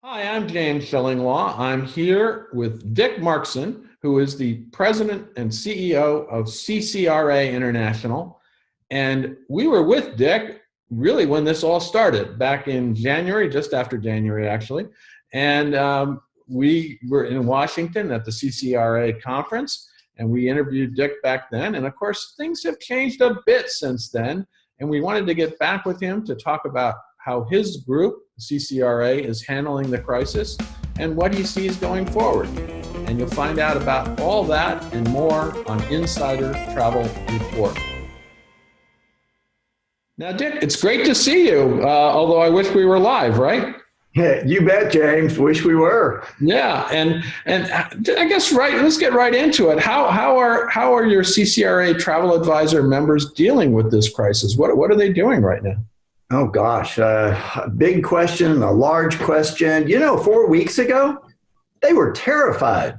Hi, I'm James Shillinglaw. I'm here with Dick Markson, who is the president and CEO of CCRA International. And we were with Dick really when this all started back in January, just after January, actually. And we were in Washington at the CCRA conference, and we interviewed Dick back then. And of course, things have changed a bit since then. And we wanted to get back with him to talk about how his group, CCRA, is handling the crisis and what he sees going forward. And you'll find out about all that and more on Insider Travel Report. Now, Dick, it's great to see you, although I wish we were live, right? Yeah, you bet, James. Wish we were. Yeah, and I guess let's get right into it. How are your CCRA travel advisor members dealing with this crisis? What are they doing right now? Oh, gosh. A big question, a large question. 4 weeks ago, they were terrified.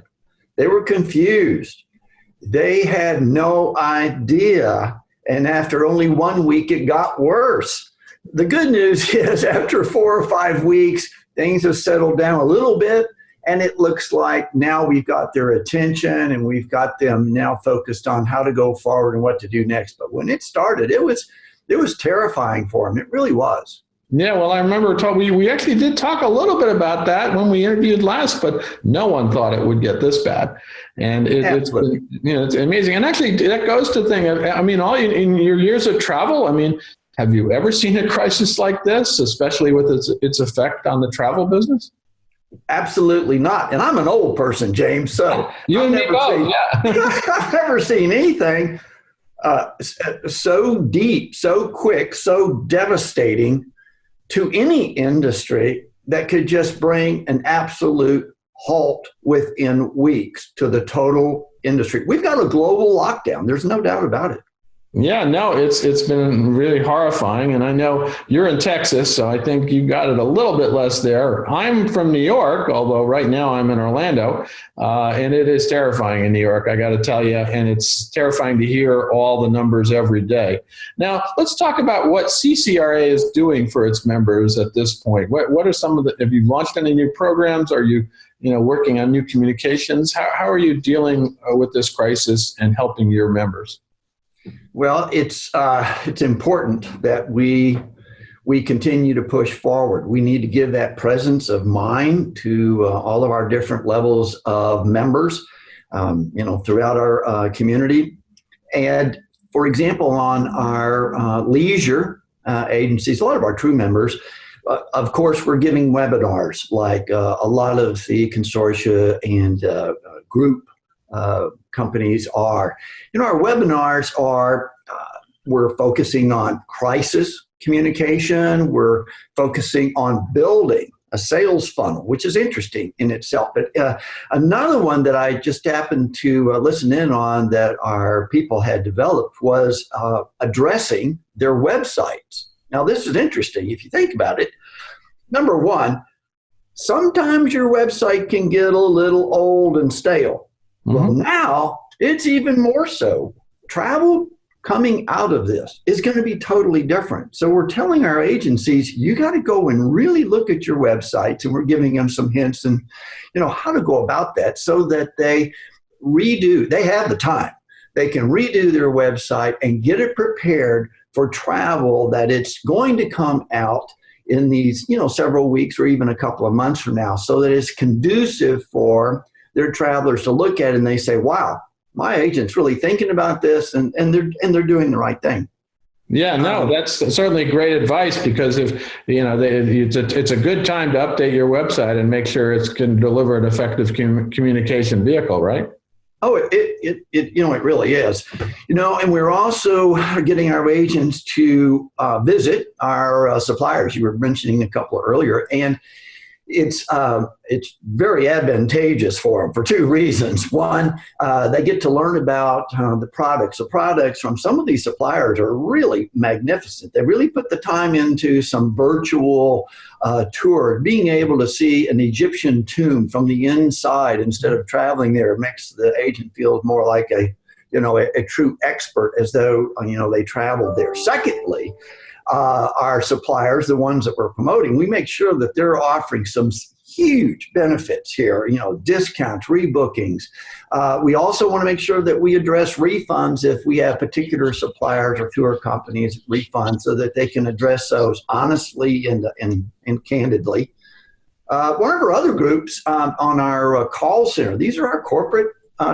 They were confused. They had no idea. And after only 1 week, it got worse. The good news is after 4 or 5 weeks, things have settled down a little bit. And it looks like now we've got their attention and we've got them now focused on how to go forward and what to do next. But when it started, it was terrifying for them. It really was. Yeah, well, I remember we actually did talk a little bit about that when we interviewed last, but no one thought it would get this bad. And it's amazing. And actually, that goes to the thing. I mean, in your years of travel, have you ever seen a crisis like this, especially with its effect on the travel business? Absolutely not. And I'm an old person, James. So you and me both. Yeah. I've never seen anything so deep, so quick, so devastating to any industry that could just bring an absolute halt within weeks to the total industry. We've got a global lockdown. There's no doubt about it. Yeah, no, it's been really horrifying. And I know you're in Texas, so I think you got it a little bit less there. I'm from New York, although right now I'm in Orlando, and it is terrifying in New York, I got to tell you. And it's terrifying to hear all the numbers every day. Now, let's talk about what CCRA is doing for its members at this point. What are some of have you launched any new programs? Are you working on new communications? How are you dealing with this crisis and helping your members? Well, it's important that we continue to push forward. We need to give that presence of mind to all of our different levels of members, throughout our community. And for example, on our leisure agencies, a lot of our true members, of course, we're giving webinars like a lot of the consortia and group companies are. Our webinars are, we're focusing on crisis communication. We're focusing on building a sales funnel, which is interesting in itself. But another one that I just happened to listen in on that our people had developed was addressing their websites. Now, this is interesting if you think about it. Number one, sometimes your website can get a little old and stale. Well, now it's even more so. Travel coming out of this is going to be totally different. So we're telling our agencies, you got to go and really look at your websites, and we're giving them some hints and, how to go about that so that they have the time. They can redo their website and get it prepared for travel that it's going to come out in these, several weeks or even a couple of months from now, so that it's conducive for their travelers to look at it and they say, wow, my agent's really thinking about this and they're doing the right thing. Yeah, no, that's certainly great advice, because if it's a good time to update your website and make sure it can deliver an effective communication vehicle, right? Oh, it really is. And we're also getting our agents to visit our suppliers. You were mentioning a couple earlier, and it's very advantageous for them for two reasons. One, they get to learn about the products. The products from some of these suppliers are really magnificent. They really put the time into some virtual tour. Being able to see an Egyptian tomb from the inside instead of traveling there makes the agent feel more like a true expert, as though they traveled there. Secondly, our suppliers, the ones that we're promoting, we make sure that they're offering some huge benefits here, discounts, rebookings. We also want to make sure that we address refunds if we have particular suppliers or tour companies refunds so that they can address those honestly and candidly. One of our other groups on our call center, these are our corporate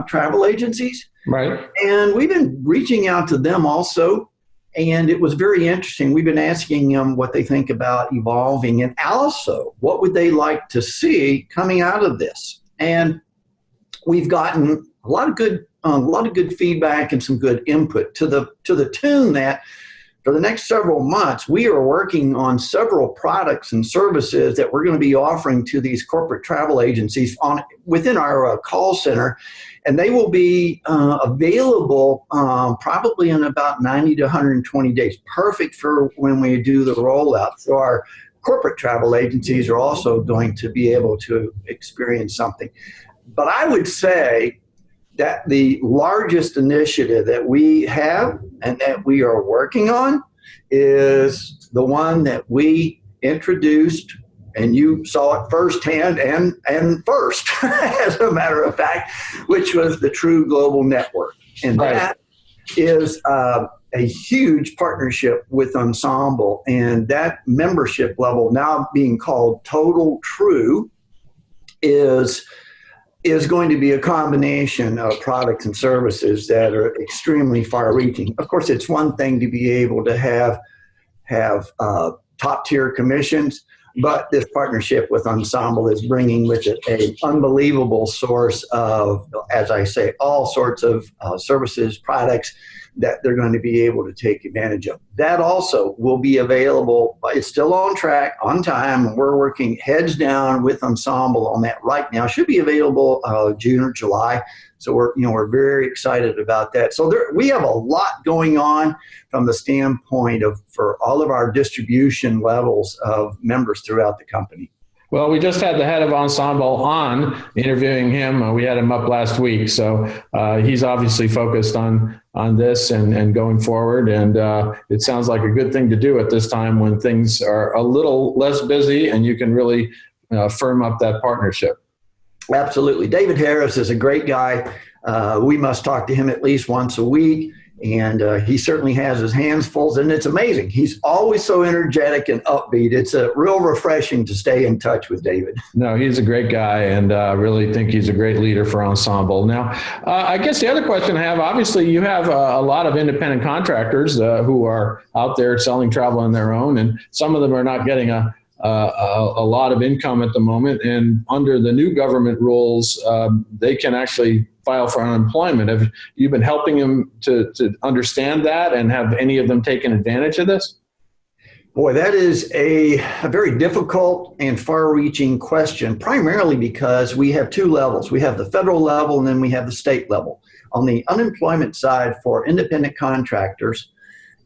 travel agencies. Right. And we've been reaching out to them also. And it was very interesting. We've been asking them what they think about evolving and also what would they like to see coming out of this. And we've gotten a lot of good feedback and some good input to the tune that for the next several months, we are working on several products and services that we're going to be offering to these corporate travel agencies within our call center. And they will be available probably in about 90 to 120 days, perfect for when we do the rollout. So our corporate travel agencies are also going to be able to experience something. But I would say that the largest initiative that we have and that we are working on is the one that we introduced, and you saw it firsthand and first, as a matter of fact, which was the True Global Network. And that is a huge partnership with Ensemble, and that membership level now being called Total True is going to be a combination of products and services that are extremely far-reaching. Of course, it's one thing to be able to have top-tier commissions, but this partnership with Ensemble is bringing with it an unbelievable source of, as I say, all sorts of services, products that they're going to be able to take advantage of. That also will be available. It's still on track, on time. We're working heads down with Ensemble on that right now. Should be available June or July. So we're very excited about that. So we have a lot going on from the standpoint for all of our distribution levels of members throughout the company. Well, we just had the head of Ensemble on interviewing him. We had him up last week. So he's obviously focused on this and going forward. And it sounds like a good thing to do at this time when things are a little less busy and you can really firm up that partnership. Absolutely. David Harris is a great guy. We must talk to him at least once a week. And he certainly has his hands full, and it's amazing. He's always so energetic and upbeat. It's real refreshing to stay in touch with David. No, he's a great guy, and really think he's a great leader for Ensemble. Now, I guess the other question I have, obviously you have a lot of independent contractors who are out there selling travel on their own, and some of them are not getting a lot of income at the moment. And under the new government rules, they can actually file for unemployment. Have you been helping them to understand that, and have any of them taken advantage of this? Boy, that is a very difficult and far-reaching question, primarily because we have two levels. We have the federal level and then we have the state level. On the unemployment side for independent contractors,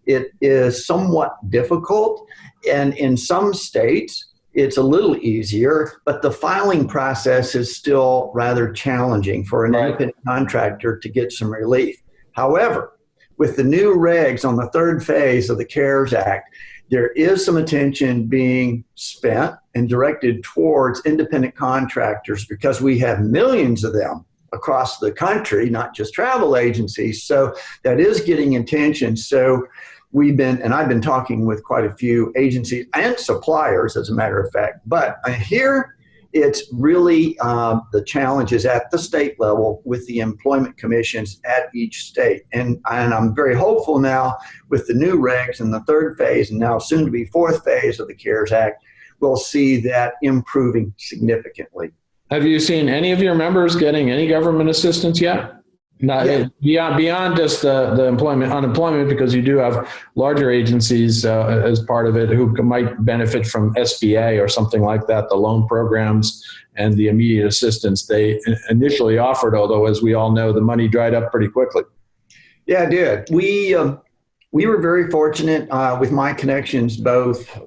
it is somewhat difficult, and in some states it's a little easier, but the filing process is still rather challenging for an independent contractor to get some relief. However, with the new regs on the third phase of the CARES Act, there is some attention being spent and directed towards independent contractors because we have millions of them across the country, not just travel agencies. So that is getting attention. So I've been talking with quite a few agencies and suppliers, as a matter of fact. But here, it's really the challenges at the state level with the employment commissions at each state. And I'm very hopeful now with the new regs in the third phase and now soon to be fourth phase of the CARES Act, we'll see that improving significantly. Have you seen any of your members getting any government assistance yet? Not beyond just the unemployment, because you do have larger agencies as part of it who might benefit from SBA or something like that, the loan programs and the immediate assistance they initially offered, although as we all know, the money dried up pretty quickly. Yeah, it did. We were very fortunate with my connections, both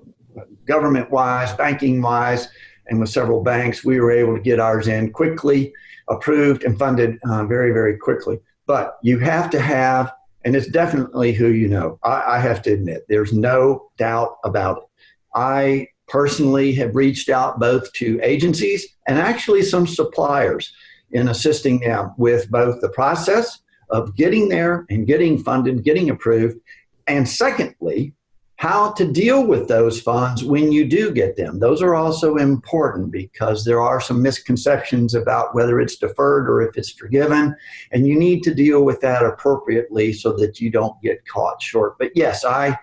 government-wise, banking-wise, and with several banks. We were able to get ours in quickly, approved and funded very, very quickly. But you have to have, and it's definitely who you know. I have to admit, there's no doubt about it. I personally have reached out both to agencies and actually some suppliers in assisting them with both the process of getting there and getting funded, getting approved, and secondly, how to deal with those funds when you do get them. Those are also important because there are some misconceptions about whether it's deferred or if it's forgiven, and you need to deal with that appropriately so that you don't get caught short. But yes, I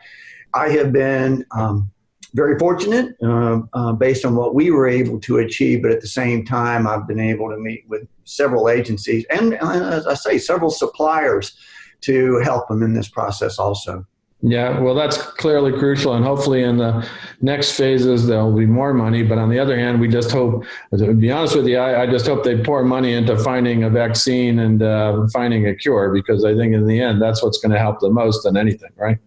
have been very fortunate based on what we were able to achieve, but at the same time, I've been able to meet with several agencies and, as I say, several suppliers to help them in this process also. Yeah, well, that's clearly crucial, and hopefully in the next phases there'll be more money. But on the other hand, we just hope, to be honest with you, I just hope they pour money into finding a vaccine and finding a cure, because I think in the end that's what's going to help the most than anything, right?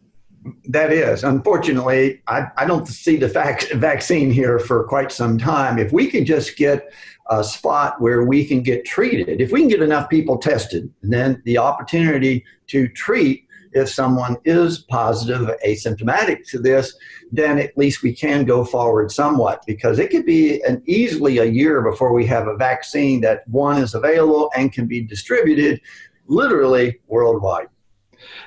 That is. Unfortunately, I don't see the vaccine here for quite some time. If we can just get a spot where we can get treated, if we can get enough people tested, then the opportunity to treat if someone is positive, asymptomatic to this, then at least we can go forward somewhat, because it could be easily a year before we have a vaccine that, one, is available and can be distributed literally worldwide.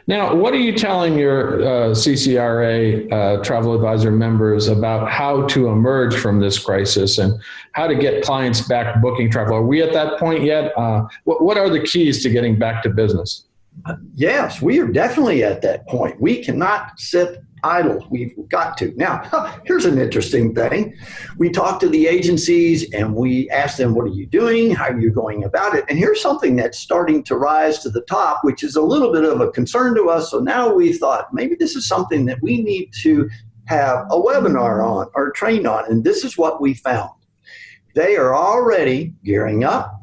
Now, what are you telling your CCRA travel advisor members about how to emerge from this crisis and how to get clients back booking travel? Are we at that point yet? What are the keys to getting back to business? Yes, we are definitely at that point. We cannot sit idle. We've got to. Now, here's an interesting thing. We talk to the agencies and we ask them, what are you doing? How are you going about it? And here's something that's starting to rise to the top, which is a little bit of a concern to us. So now we thought maybe this is something that we need to have a webinar on or train on. And this is what we found. They are already gearing up.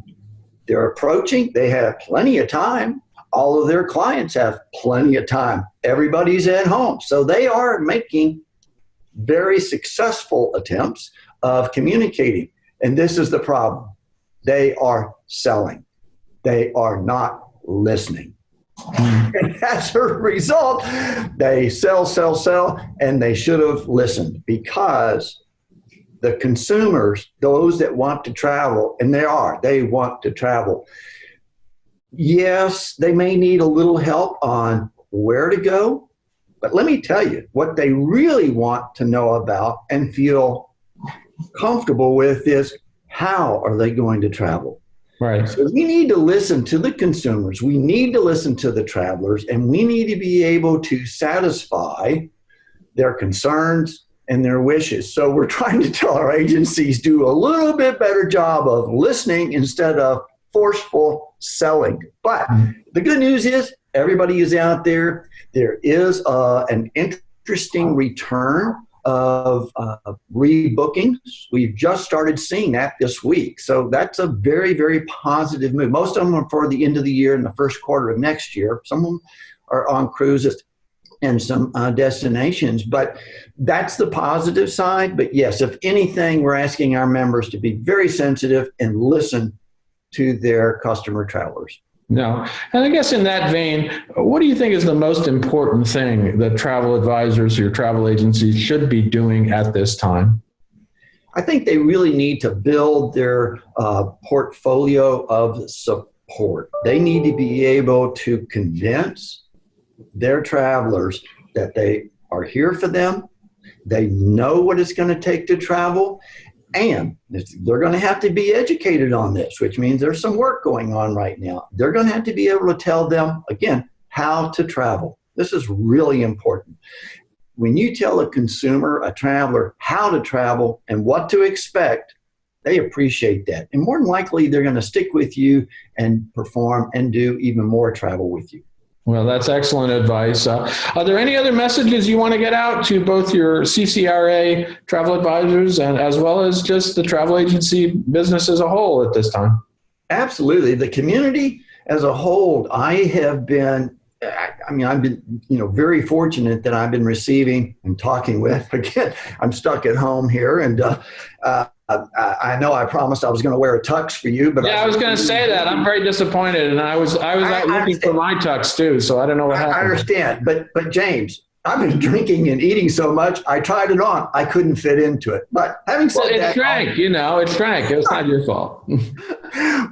They're approaching. They have plenty of time. All of their clients have plenty of time. Everybody's at home. So they are making very successful attempts of communicating. And this is the problem. They are selling. They are not listening. And as a result, they sell, and they should have listened, because the consumers, those that want to travel, and they want to travel. Yes, they may need a little help on where to go, but let me tell you what they really want to know about and feel comfortable with is how are they going to travel? Right. So we need to listen to the consumers. We need to listen to the travelers, and we need to be able to satisfy their concerns and their wishes. So we're trying to tell our agencies do a little bit better job of listening instead of forceful selling. But the good news is everybody is out there. There is an interesting return of rebookings. We've just started seeing that this week. So that's a very, very positive move. Most of them are for the end of the year and the first quarter of next year. Some of them are on cruises and some destinations, but that's the positive side. But yes, if anything, we're asking our members to be very sensitive and listen to their customer travelers. No. And I guess in that vein, what do you think is the most important thing that travel advisors, your travel agencies should be doing at this time? I think they really need to build their portfolio of support. They need to be able to convince their travelers that they are here for them. They know what it's going to take to travel. And they're going to have to be educated on this, which means there's some work going on right now. They're going to have to be able to tell them, again, how to travel. This is really important. When you tell a consumer, a traveler, how to travel and what to expect, they appreciate that. And more than likely, they're going to stick with you and perform and do even more travel with you. Well, that's excellent advice. Are there any other messages you want to get out to both your CCRA travel advisors and as well as just the travel agency business as a whole at this time? Absolutely. The community as a whole, I've been very fortunate that I've been receiving and talking with. Again, I'm stuck at home here, and I know I promised I was going to wear a tux for you, but yeah, I was going to say that. I'm very disappointed, and I was out looking for my tux too, so I don't know what happened. I understand, but James, I've been drinking and eating so much. I tried it on. I couldn't fit into it. But having said Well, that, it shrank. It shrank. It was not your fault.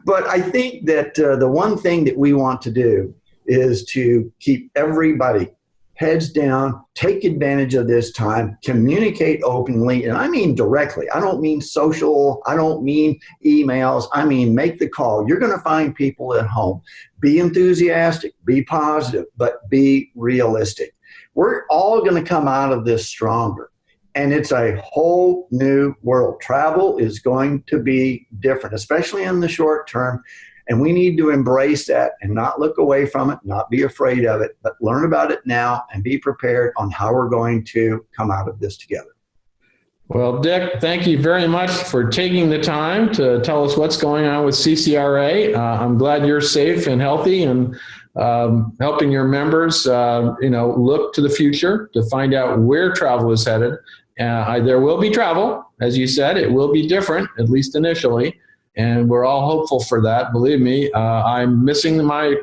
but I think that the one thing that we want to do is to keep everybody heads down, take advantage of this time, communicate openly, and I mean directly. I don't mean social. I don't mean emails. I mean make the call. You're going to find people at home. Be enthusiastic, be positive, but be realistic. We're all going to come out of this stronger. And it's a whole new world. Travel is going to be different, especially in the short term. And we need to embrace that and not look away from it, not be afraid of it, but learn about it now and be prepared on how we're going to come out of this together. Well, Dick, thank you very much for taking the time to tell us what's going on with CCRA. I'm glad you're safe and healthy and helping your members, look to the future to find out where travel is headed. There will be travel, as you said. It will be different, at least initially. And we're all hopeful for that. Believe me, I'm missing my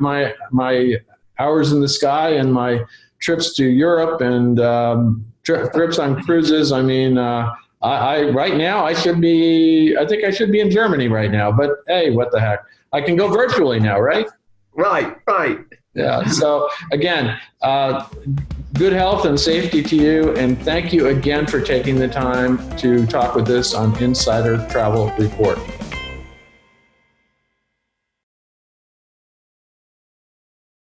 hours in the sky and my trips to Europe and trips on cruises. I mean, I right now I think I should be in Germany right now. But hey, what the heck? I can go virtually now, right? Right. Yeah. So again, good health and safety to you, and thank you again for taking the time to talk with us on Insider Travel Report.